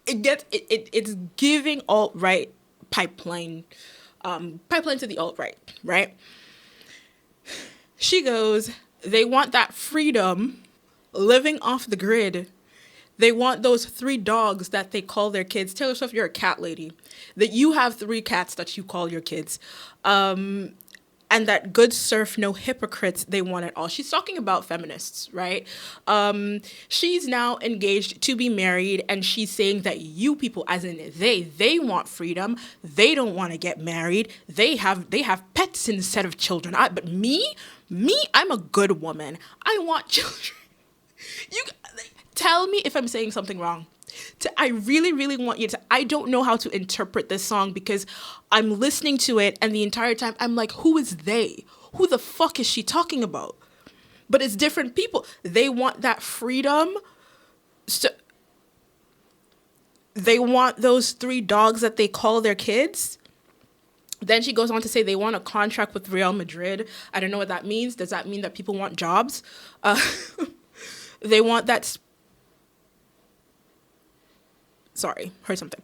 it's giving alt-right pipeline to the alt-right, right? She goes, they want that freedom, living off the grid. They want those 3 dogs that they call their kids. Taylor Swift, you're a cat lady. That you have 3 cats that you call your kids. And that good surf, no hypocrites, they want it all. She's talking about feminists, right? She's now engaged to be married, and she's saying that you people, as in they want freedom. They don't want to get married. They have pets instead of children. But me, I'm a good woman. I want children. You tell me if I'm saying something wrong. I really, really want you to. I don't know how to interpret this song because I'm listening to it, and the entire time I'm like, who is they? Who the fuck is she talking about? But it's different people. They want that freedom. So they want those 3 dogs that they call their kids. Then she goes on to say they want a contract with Real Madrid. I don't know what that means. Does that mean that people want jobs? They want that. Sorry, heard something.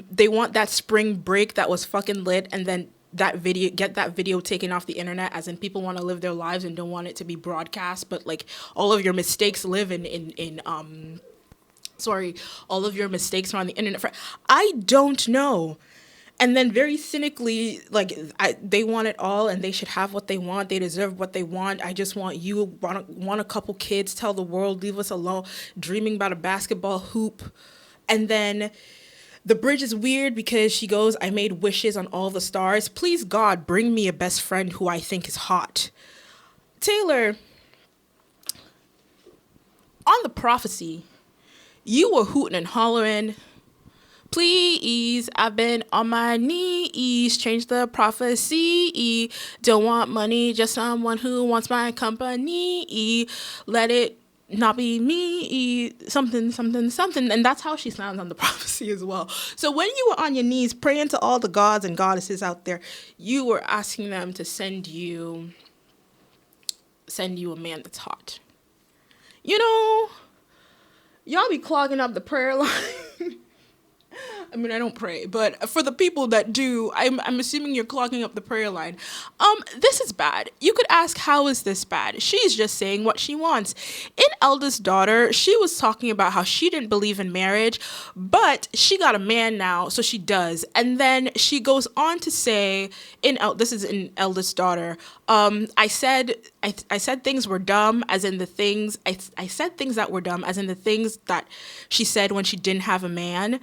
They want that spring break that was fucking lit, and then get that video taken off the internet, as in people want to live their lives and don't want it to be broadcast, but like all of your mistakes live all of your mistakes are on the internet. I don't know. And then very cynically, like, they want it all, and they should have what they want. They deserve what they want. I just want you, want a couple kids, tell the world, leave us alone, dreaming about a basketball hoop. And then The bridge is weird because she goes, I made wishes on all the stars. Please, God, bring me a best friend who I think is hot. Taylor, on the prophecy, you were hooting and hollering. Please, I've been on my knees. Change the prophecy. Don't want money, just someone who wants my company. Let it not be me, something, something, something. And that's how she sounds on the prophecy as well. So when you were on your knees praying to all the gods and goddesses out there, you were asking them to send you a man that's hot. You know, y'all be clogging up the prayer line. I mean, I don't pray, but for the people that do, I'm assuming you're clogging up the prayer line. This is bad. You could ask, how is this bad? She's just saying what she wants. In Eldest Daughter, she was talking about how she didn't believe in marriage, but she got a man now, so she does. And then she goes on to say, this is in Eldest Daughter, I said things were dumb, as in the things, I said things that were dumb, as in the things that she said when she didn't have a man.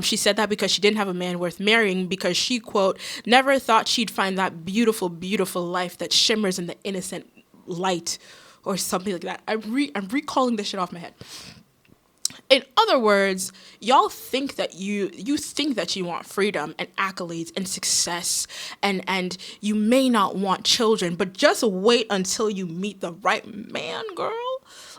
She said that because she didn't have a man worth marrying, because she, quote, never thought she'd find that beautiful, beautiful life that shimmers in the innocent light, or something like that. I'm recalling this shit off my head. In other words, y'all think that you think that you want freedom and accolades and success, and you may not want children, but just wait until you meet the right man, girl.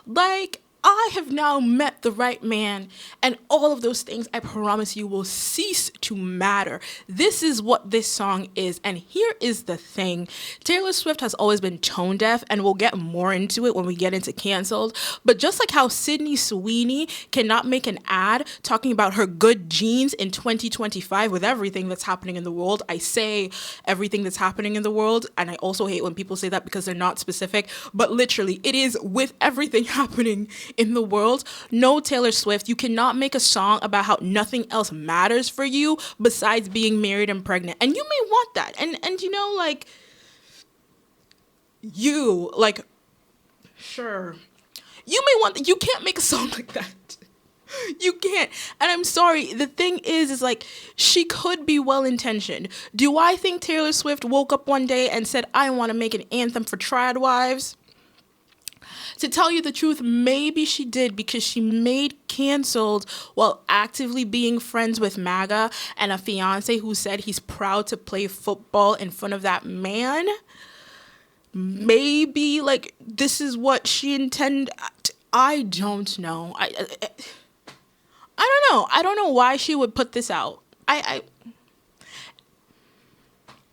Like, I have now met the right man, and all of those things, I promise you, will cease to matter. This is what this song is, and here is the thing. Taylor Swift has always been tone deaf, and we'll get more into it when we get into Canceled, but just like how Sydney Sweeney cannot make an ad talking about her good genes in 2025 with everything that's happening in the world. I say everything that's happening in the world, and I also hate when people say that because they're not specific, but literally, it is with everything happening in the world. No, Taylor Swift, you cannot make a song about how nothing else matters for you besides being married and pregnant. And you may want that. And you know, like, sure. You may want that. You can't make a song like that. You can't. And I'm sorry. The thing is like, she could be well-intentioned. Do I think Taylor Swift woke up one day and said, I want to make an anthem for triad wives? To tell you the truth, maybe she did, because she made Canceled while actively being friends with MAGA and a fiance who said he's proud to play football in front of that man. Maybe, like, this is what she intended. I don't know. I don't know. I don't know why she would put this out.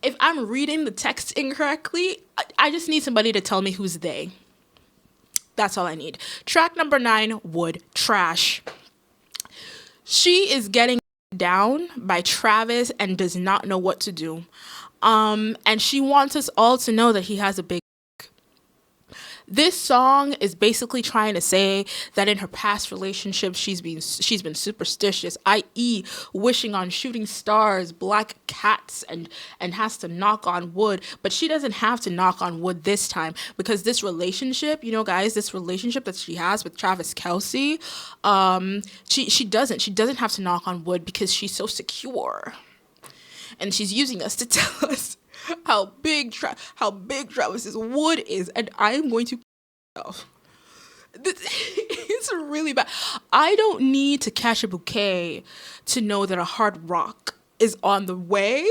If I'm reading the text incorrectly, I just need somebody to tell me who's they. That's all I need. Track number 9, Wood, Trash. She is getting down by Travis and does not know what to do. And she wants us all to know that he has a big. This song is basically trying to say that in her past relationships, she's been superstitious, i.e. wishing on shooting stars, black cats, and has to knock on wood. But she doesn't have to knock on wood this time, because this relationship, you know, guys, this relationship that she has with Travis Kelce, she doesn't have to knock on wood because she's so secure. And she's using us to tell us how big Travis's wood is, and I am going to it's really bad. I don't need to catch a bouquet to know that a hard rock is on the way.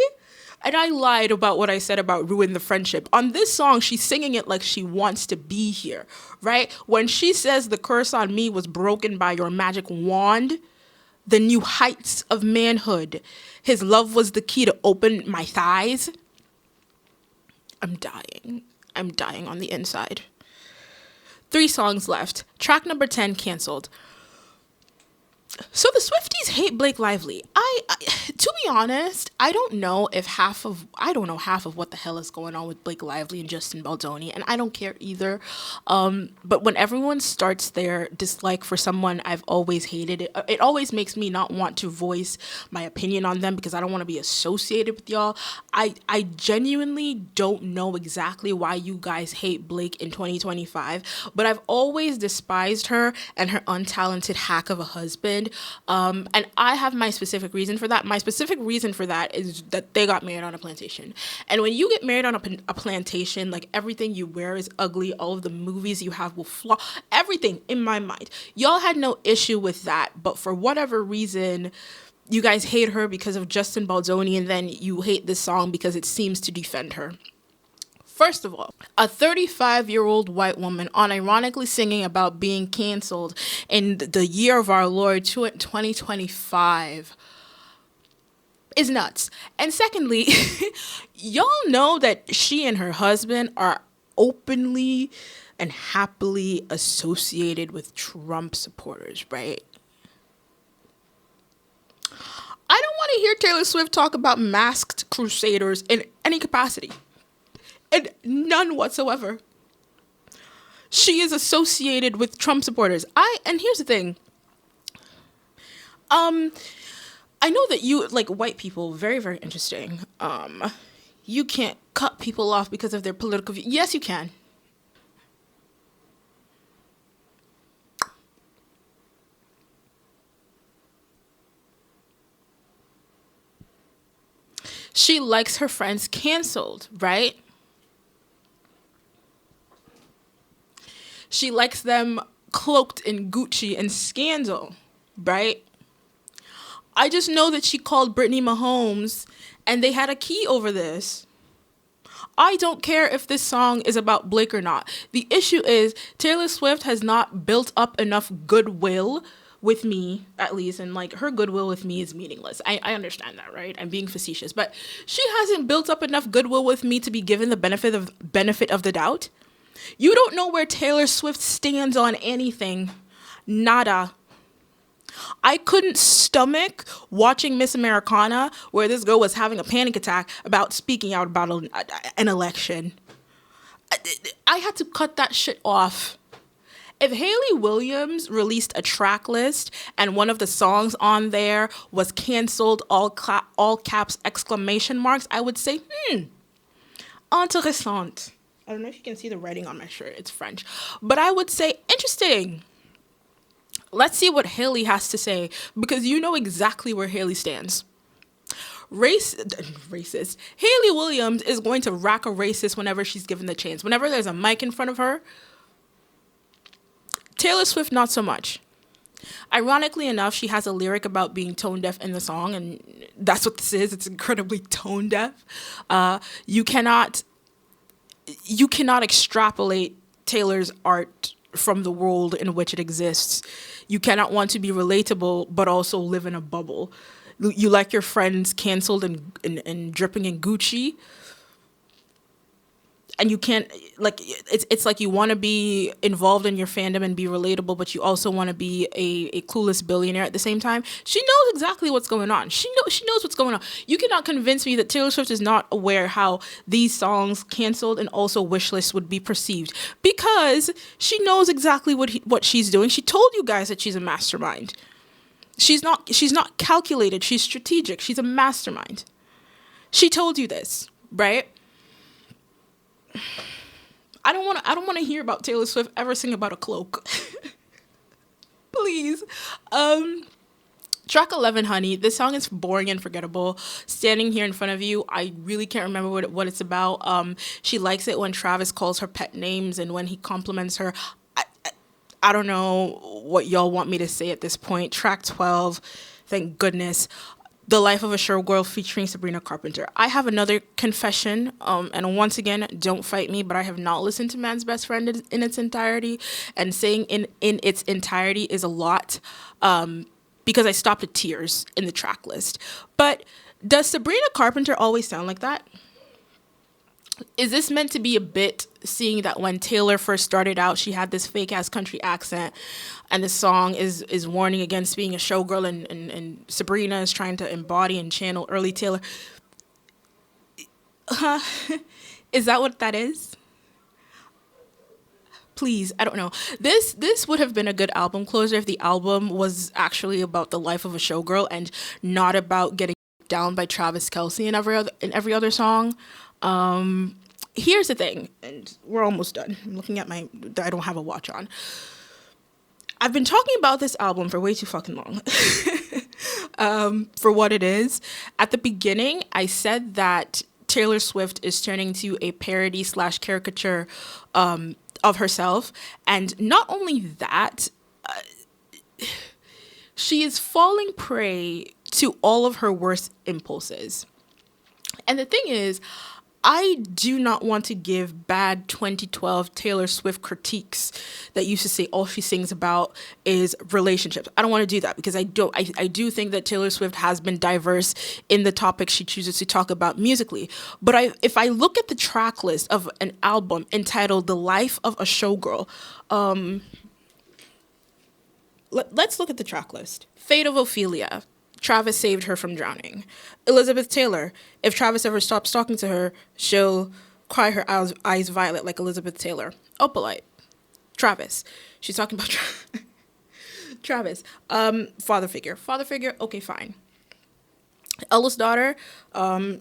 And I lied about what I said about ruin the friendship. On this song, she's singing it like she wants to be here, right? When she says the curse on me was broken by your magic wand, the new heights of manhood, his love was the key to open my thighs. I'm dying on the inside. 3 songs left. Track number 10, Canceled. So the Swifties hate Blake Lively. To be be honest, I don't know half of what the hell is going on with Blake Lively and Justin Baldoni, and I don't care either. But when everyone starts their dislike for someone I've always hated, it always makes me not want to voice my opinion on them because I don't want to be associated with y'all. I genuinely don't know exactly why you guys hate Blake in 2025, but I've always despised her and her untalented hack of a husband. And I have my specific reason for that. My specific reason for that is that they got married on a plantation. And when you get married on a plantation, like everything you wear is ugly. All of the movies you have will flaw. Everything in my mind. Y'all had no issue with that. But for whatever reason, you guys hate her because of Justin Baldoni, and then you hate this song because it seems to defend her. First of all, a 35-year-old white woman unironically singing about being canceled in the year of our Lord 2025 is nuts. And secondly, y'all know that she and her husband are openly and happily associated with Trump supporters, right? I don't want to hear Taylor Swift talk about masked crusaders in any capacity. And none whatsoever. She is associated with Trump supporters. And here's the thing. I know that you, like, white people, very, very interesting. You can't cut people off because of their political view. Yes, you can. She likes her friends canceled, right? She likes them cloaked in Gucci and scandal, right? I just know that she called Brittany Mahomes and they had a key over this. I don't care if this song is about Blake or not. The issue is Taylor Swift has not built up enough goodwill with me, at least, and like her goodwill with me is meaningless. I understand that, right? I'm being facetious, but she hasn't built up enough goodwill with me to be given the benefit of the doubt. You don't know where Taylor Swift stands on anything. Nada. I couldn't stomach watching Miss Americana, where this girl was having a panic attack about speaking out about an election. I had to cut that shit off. If Hayley Williams released a track list and one of the songs on there was canceled, all caps, exclamation marks, I would say, intéressant. I don't know if you can see the writing on my shirt. It's French. But I would say, interesting. Let's see what Hayley has to say, because you know exactly where Hayley stands. Racist. Hayley Williams is going to rack a racist whenever she's given the chance. Whenever there's a mic in front of her. Taylor Swift, not so much. Ironically enough, she has a lyric about being tone deaf in the song, and that's what this is. It's incredibly tone deaf. You cannot extrapolate Taylor's art from the world in which it exists. You cannot want to be relatable, but also live in a bubble. You like your friends canceled and dripping in Gucci. And you can't, like, it's like you want to be involved in your fandom and be relatable, but you also want to be a clueless billionaire at the same time. She knows exactly what's going on. She knows what's going on. You cannot convince me that Taylor Swift is not aware how these songs canceled and also Wishlist would be perceived, because she knows exactly what she's doing. She told you guys that she's a mastermind. She's not calculated. She's strategic. She's a mastermind. She told you this, right? I don't want to hear about Taylor Swift ever sing about a cloak. Please. Track 11, Honey. This song is boring and forgettable. Standing here in front of you, I really can't remember what it's about. She likes it when Travis calls her pet names and when he compliments her. I don't know what y'all want me to say at this point. Track 12, thank goodness. The Life of a Showgirl featuring Sabrina Carpenter. I have another confession, and once again, don't fight me, but I have not listened to Man's Best Friend in its entirety, and saying in its entirety is a lot, because I stopped at tears in the track list. But does Sabrina Carpenter always sound like that? Is this meant to be a bit, seeing that when Taylor first started out, she had this fake ass country accent, and the song is warning against being a showgirl, and Sabrina is trying to embody and channel early Taylor? Is that what that is? Please, I don't know. This would have been a good album closer if the album was actually about the life of a showgirl and not about getting down by Travis Kelce in every other song. Here's the thing, and we're almost done. I'm looking at I don't have a watch on. I've been talking about this album for way too fucking long. For what it is. At the beginning, I said that Taylor Swift is turning to a parody slash caricature of herself. And not only that, she is falling prey to all of her worst impulses. And the thing is, I do not want to give bad 2012 Taylor Swift critiques that used to say all she sings about is relationships. I don't want to do that because I do think that Taylor Swift has been diverse in the topics she chooses to talk about musically. But if I look at the track list of an album entitled The Life of a Showgirl, let's look at the track list. Fate of Ophelia. Travis saved her from drowning. Elizabeth Taylor. If Travis ever stops talking to her, she'll cry her eyes violet like Elizabeth Taylor. Opalite. Travis. She's talking about Travis. Father figure. Father figure. Okay, fine. Eldest daughter.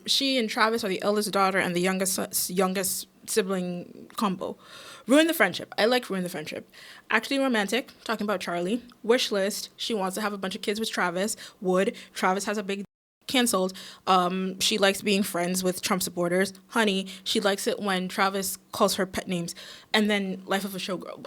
She and Travis are the eldest daughter and the youngest sibling combo. Ruin the friendship. I like Ruin the friendship. Actually romantic. Talking about Charlie. Wish list. She wants to have a bunch of kids with Travis. Would. Travis has a big canceled. She likes being friends with Trump supporters. Honey. She likes it when Travis calls her pet names. And then Life of a Showgirl.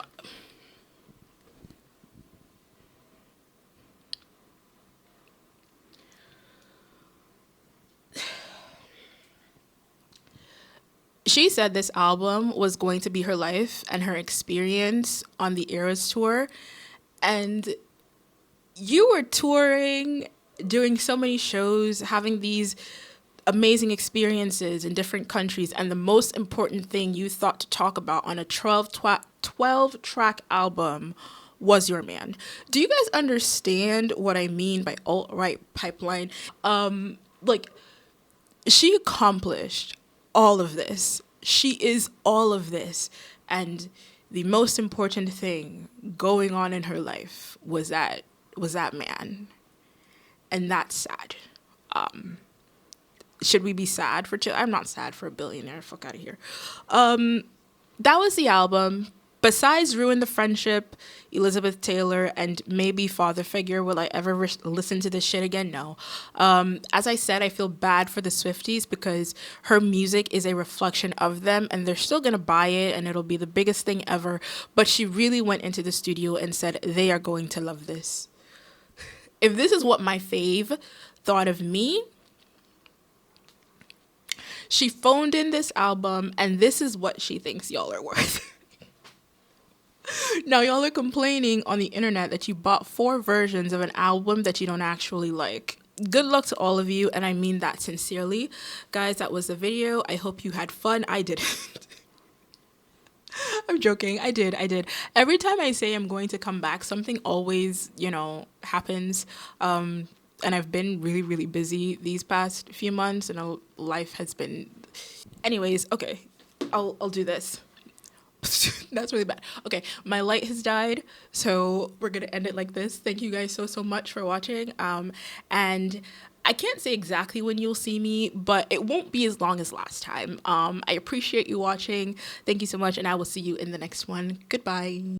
She said this album was going to be her life and her experience on the Eras tour. And you were touring, doing so many shows, having these amazing experiences in different countries. And the most important thing you thought to talk about on a 12-track album was your man. Do you guys understand what I mean by alt-right pipeline? She accomplished all of this. She is all of this. And the most important thing going on in her life was that man. And that's sad. Should we be sad for I'm not sad for a billionaire. Fuck out of here. That was the album. Besides Ruin the Friendship, Elizabeth Taylor, and maybe Father Figure, will I ever listen to this shit again? No. As I said, I feel bad for the Swifties because her music is a reflection of them and they're still going to buy it and it'll be the biggest thing ever. But she really went into the studio and said, they are going to love this. If this is what my fave thought of me, she phoned in this album and this is what she thinks y'all are worth. Now, y'all are complaining on the internet that you bought 4 versions of an album that you don't actually like. Good luck to all of you, and I mean that sincerely. Guys, that was the video. I hope you had fun. I didn't. I'm joking. I did. Every time I say I'm going to come back, something always, happens. And I've been really, really busy these past few months, and life has been... Anyways, okay. I'll do this. That's really bad. Okay, my light has died, so we're gonna end it like this. Thank you guys so much for watching. And I can't say exactly when you'll see me, but it won't be as long as last time. I appreciate you watching. Thank you so much, and I will see you in the next one. Goodbye.